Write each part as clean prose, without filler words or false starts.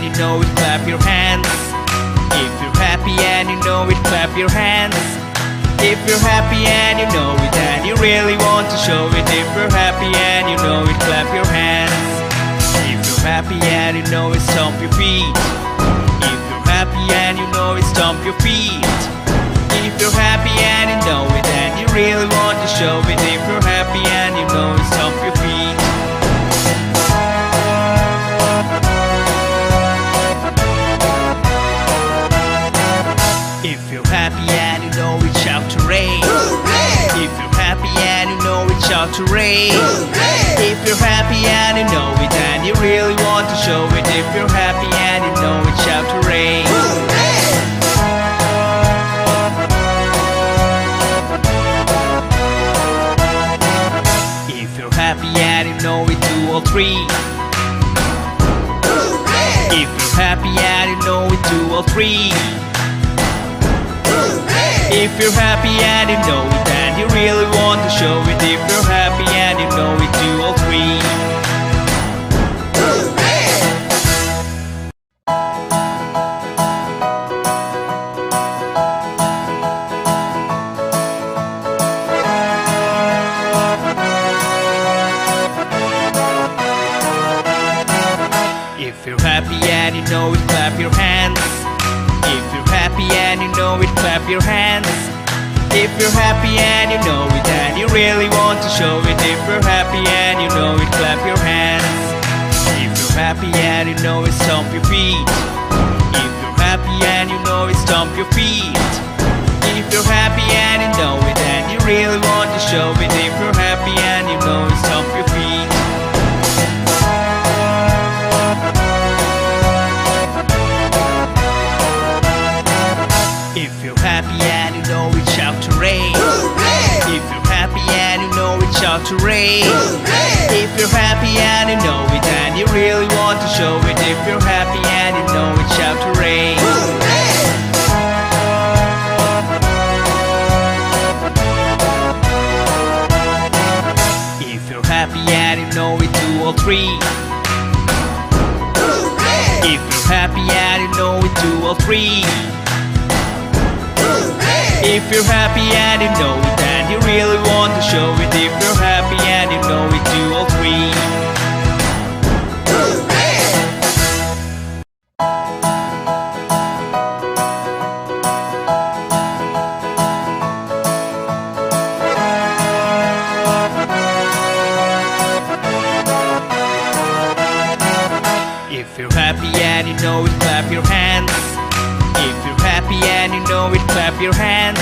you know it, clap your hands. If you're happy and you know it, clap your hands. If you're happy and you know it and you really want to show it. If you're happy and you know it, clap your hands. If you're happy and you know it, stomp your feet. If you're happy and you know it, stomp your feet. If you're happy and you know it and you really want to show it. If you're happy and you know it, stomp your feet. If you're happy and you know it, shout hooray! Hooray! If you're happy and you know it, shout hooray! Hooray! If you're happy and you know it and you really want to show it. If you're happy and you know it, shout hooray! Hooray! If you're happy and you know it, do all three. Hooray! If you're happy and you know it, do all three. If you're happy and you know it and you really want to show it. If you're happy and you know it, do all three. If you're happy and you know it, clap your hands. If you're happy and you know it, clap your hands. If you're happy and you know it and you really want to show it. If you're happy and you know it, clap your hands. If you're happy and you know it, stomp your feet. If you're happy and you know it, stomp your feet. If you're happy and you know it and you really want to show it. If you're happy and you know it, stomp your feet. If you're happy and you know it, shout hooray! Hooray! If you're happy and you know it, shout hooray! Hooray! If you're happy and you know it and you really want to show it. If you're happy and you know it, shout hooray! Hooray! If you're happy and you know it, do all three. Hooray! If you're happy and you know it, do all three. If you're happy and you know it and you really want to show it. If you're happy and you know it, do all three. If you're happy and you know it, clap your hands. If you're happy and you know it, clap your hands.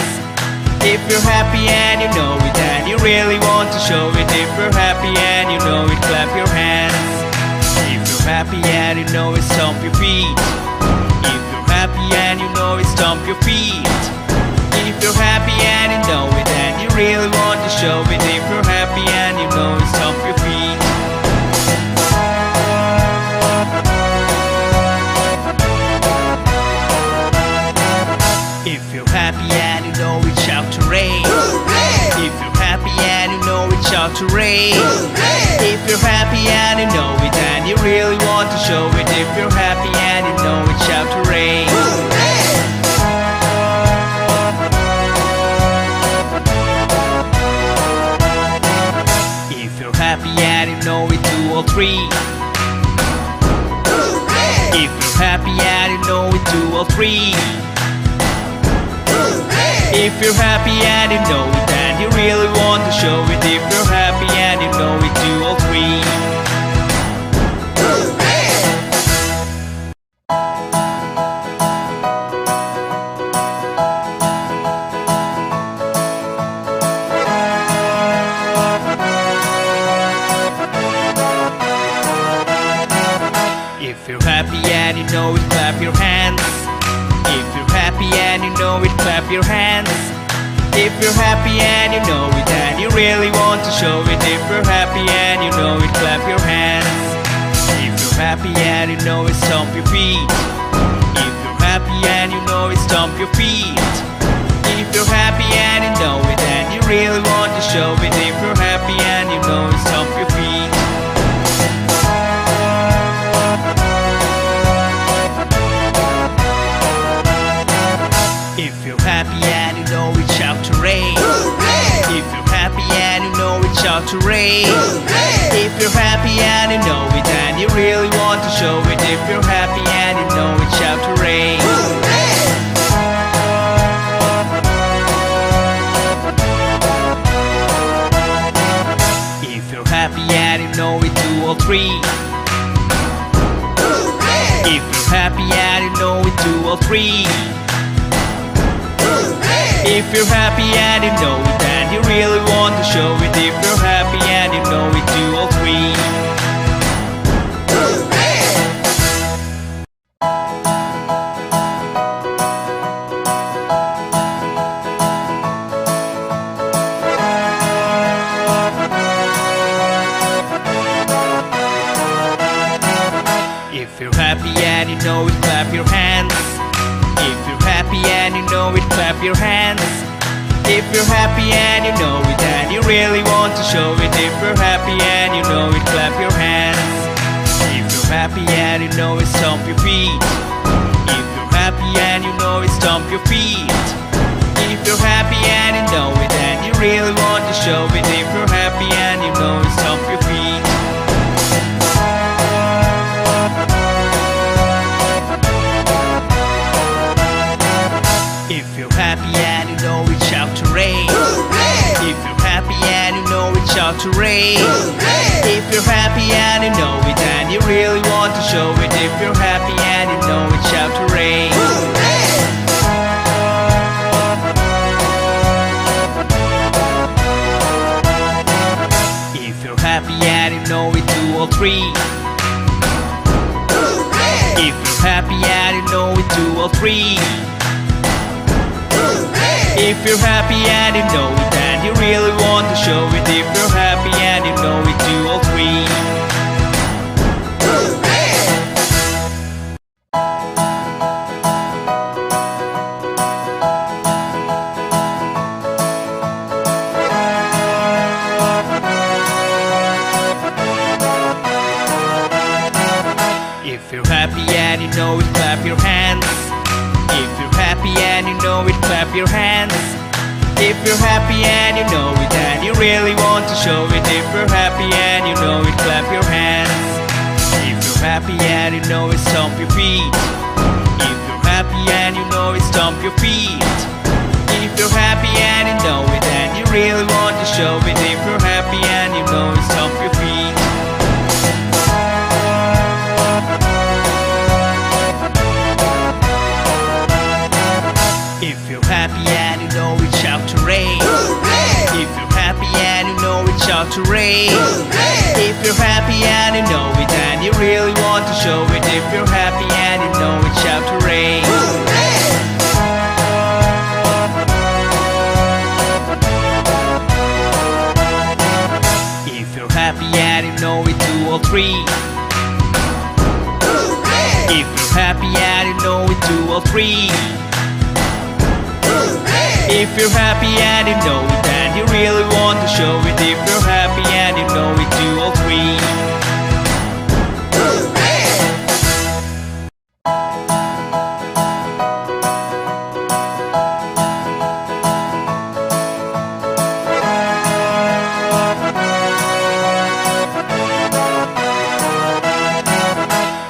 If you're happy and you know it and you really want to show it. If you're happy and you know it, clap your hands. If you're happy and you know it, stomp your feet. If you're happy and you know it, stomp your feet. If you're happy and you know it and you really want to show it. If you're happy and you know it, stomp your feet. If you're happy and you know it, shout hooray! Hooray! If you're happy and you know it, shout hooray! Hooray! If you're happy and you know it and you really want to show it. If you're happy and you know it, shout hooray! Hooray! If you're happy and you know it, do all three. Hooray! If you're happy and you know it, do all three. If you're happy and you know it and you really want to show it. If you're happy and you know it, do all three. If you're happy and you know it, clap your hands. If you're happy and you know it, clap your hands. If you're happy and you know it and you really want to show it. If you're happy and you know it, clap your hands. If you're happy and you know it, stomp your feet. If you're happy and you know it, stomp your feet. If you're happy and you know it and you really want to show it. If you're happy and you know it, stomp your feet. shout hooray! If you're happy and you know it and you really want to show it, if you're happy and you know it, shout hooray! If you're happy and you know it, 2 or 3. If you're happy and you know it, 2 or 3. If you're happy and you know it and you really want to show it, if you're happy and you know it, 2 or 3. If you're happy and you know it, clap your hands. If you're happy and you know it, clap your hands. If you're happy and you know it and you really want to show it, if you're happy and you know it, clap your hands. If you're happy and you know it, stomp your feet. If you're happy and you know it, stomp your feet. If you're happy and you know it and you really want to show it, if you're happy and you know it, stomp your feet. If you're happy and you know it, shout hooray! If you're happy and you know it, shout hooray! If you're happy and you know it and you really want to show it, if you're happy and you know it, shout hooray! If you're happy and you know it, 2 or 3. If you're happy and you know it, 2 or 3. If you're happy and you know it and you really want to show it, if you're happy and you know it, 2 or 3. If you're happy and you know it, clap your hands. If you're happy and you know it, clap your hands. If you're happy and you know it and you really want to show it, if you're happy and you know it, clap your hands. If you're happy and you know it, stomp your feet. If you're happy and you know it, stomp your feet. If you're happy and you know it and you really want to show it, if you're happy and you know it, stomp your feet. If you're happy and you know it, shout hooray! If you're happy and you know it, shout hooray! If you're happy and you know it and you really want to show it, if you're happy and you know it, shout hooray! If you're happy and you know it, 2 or 3. If you're happy and you know it, 2 or 3. If you're happy and you know it and you really want to show it, if you're happy and you know it, 2 or 3.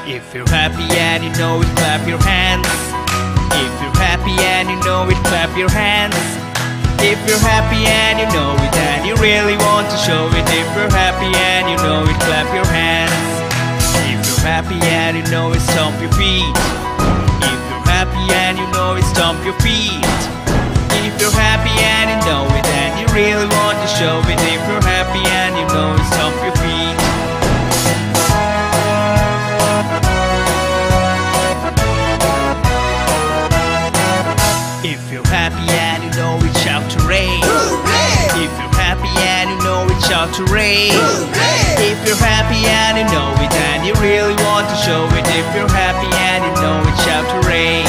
If you're happy and you know it, clap your hands. If you're happy and you know it, clap your hands. If you're happy and you know it and you really want to show it, if you're happy and you know it, clap your hands. If you're happy and you know it, stomp your feet. If you're happy and you know it, stomp your feet. If you're happy and you know it and you really want to show it, if you're happy and you know it, stomp your feet. If you're happy and you know it, shout hooray! If you're happy and you know it, shout hooray! If you're happy and you know it and you really want to show it, if you're happy and you know it, shout hooray!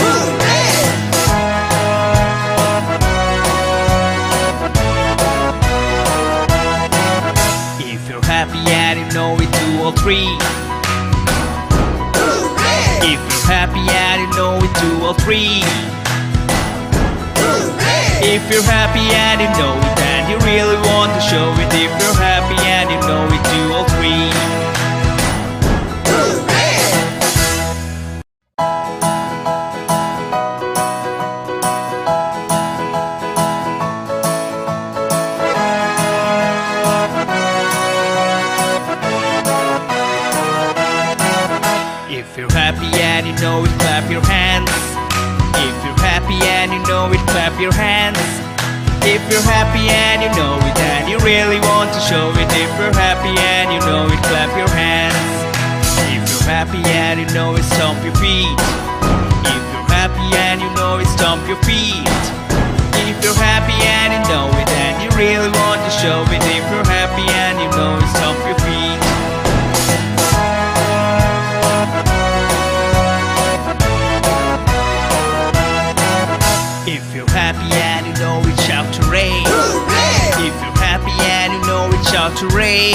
If you're happy and you know it, 2 or 3. If you're happy and you know it, 2 or 3. If you're happy and you know it and and you really want to show it. If you're happy and you know it, do all three. If you're happy and you know it, clap your hands. If you're happy and you know it, clap your hands. If you're happy and you know it, and you really want to show it. If you're happy and you know it, clap your hands. If you're happy and you know it, stomp your feet. If you're happy and you know it, stomp your feet. If you're happy and you know it, and you really want to show it. If you're happy and you know it, stomp your feet. If you're happy and you know it, shout hooray! If you're happy and you know it, shout hooray!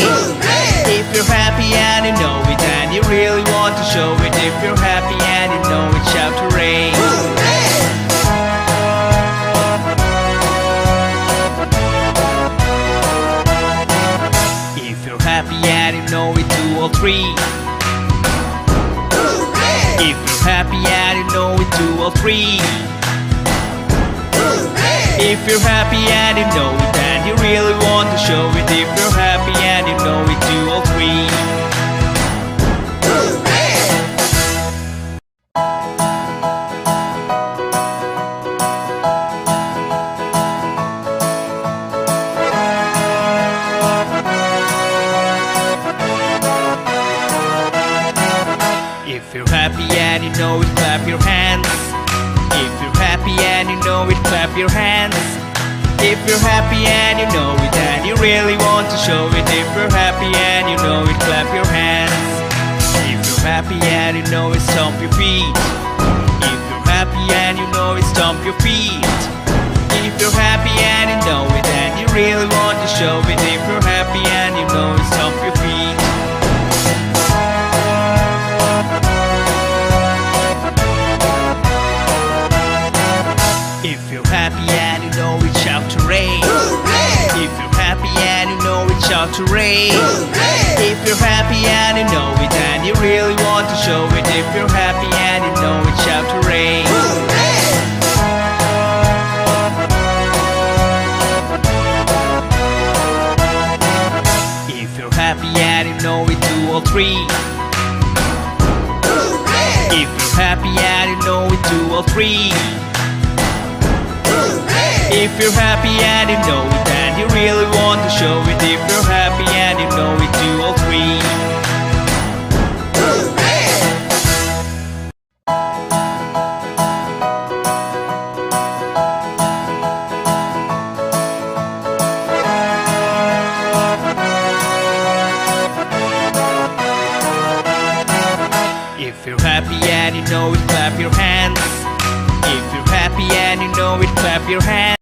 If you're happy and you know it, and you really want to show it. If you're happy and you know it, shout hooray! If you're happy and you know it, do all three. If you're happy and you know it, do all three. If you're happy and you know it, and you really want to show it. If you're happy and you know it, do all three. If you're happy and you know it, clap your hands. If you're happy and you know it, clap your hands. If you're happy and you know it, and you really want to show it. If you're happy and you know it, clap your hands. If you're happy and you know it, stomp your feet. If you're happy and you know it, stomp your feet. If you're happy and you know it, and you really want to show it. If you're happy and you know it, stomp your feet. If you're happy and you know it, shout hooray! If you're happy and you know it, shout hooray! If you're happy and you know it, and you really want to show it. If you're happy and you know it, shout hooray! If you're happy and you know it, do all three. If you're happy and you know it, do all three. If you're happy and you know it, and you really want to show it. If you're happy and you know it, do all three. If you're happy and you know it, clap your hands. If you're happy and you know it, clap your hands.